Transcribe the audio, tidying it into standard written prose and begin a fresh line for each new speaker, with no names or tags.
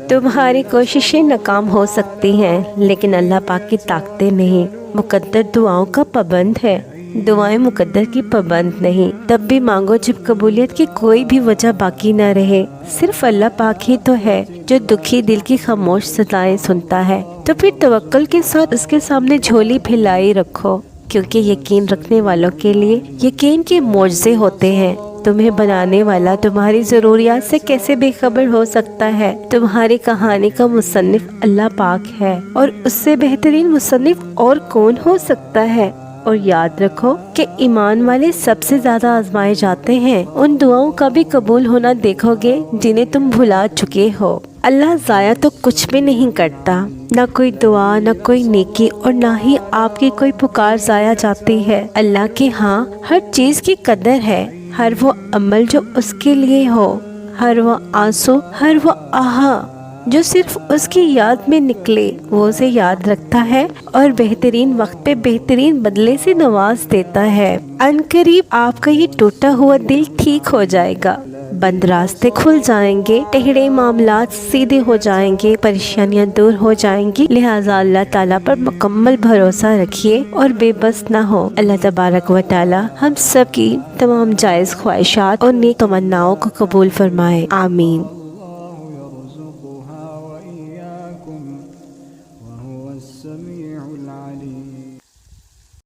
तुम्हारी कोशिशें नाकाम हो सकती हैं, लेकिन अल्लाह पाक की ताकतें नहीं। मुकद्दर दुआओं का पाबंद है, दुआएं मुकद्दर की पाबंद नहीं। तब भी मांगो जब कबूलियत की कोई भी वजह बाकी न रहे। सिर्फ अल्लाह पाक ही तो है जो दुखी दिल की खामोश सदाएं सुनता है। तो फिर तवक्कुल के साथ उसके सामने झोली फैलाई रखो, क्योंकि यकीन रखने वालों के लिए यकीन के मोज़े होते हैं। तुम्हें बनाने वाला तुम्हारी जरूरियात से कैसे बेखबर हो सकता है। तुम्हारी कहानी का मुसन्निफ अल्लाह पाक है, और उससे बेहतरीन मुसन्निफ और कौन हो सकता है। और याद रखो कि ईमान वाले सबसे ज्यादा आजमाए जाते हैं। उन दुआओं का भी कबूल होना देखोगे जिन्हें तुम भुला चुके हो। अल्लाह ज़ाया तो कुछ भी नहीं करता, ना कोई दुआ, ना कोई नेकी, और ना ही आपकी कोई पुकार ज़ाया जाती है। अल्लाह के यहाँ हर चीज़ की कदर है। हर वो अमल जो उसके लिए हो, हर वो आंसू, हर वो आहा जो सिर्फ उसकी याद में निकले, वो उसे याद रखता है और बेहतरीन वक्त पे बेहतरीन बदले से नवाज देता है। अनकरीब आपका ये टूटा हुआ दिल ठीक हो जाएगा, बंद रास्ते खुल जाएंगे, टेढ़े मामलात सीधे हो जाएंगे, परेशानियां दूर हो जाएंगी। लिहाजा अल्लाह ताला पर मुकम्मल भरोसा रखिए और बेबस ना हो। अल्लाह तबारक व तआला हम सब की तमाम जायज़ ख्वाहिशात और नेक तमन्नाओं को कबूल फरमाए। आमीन।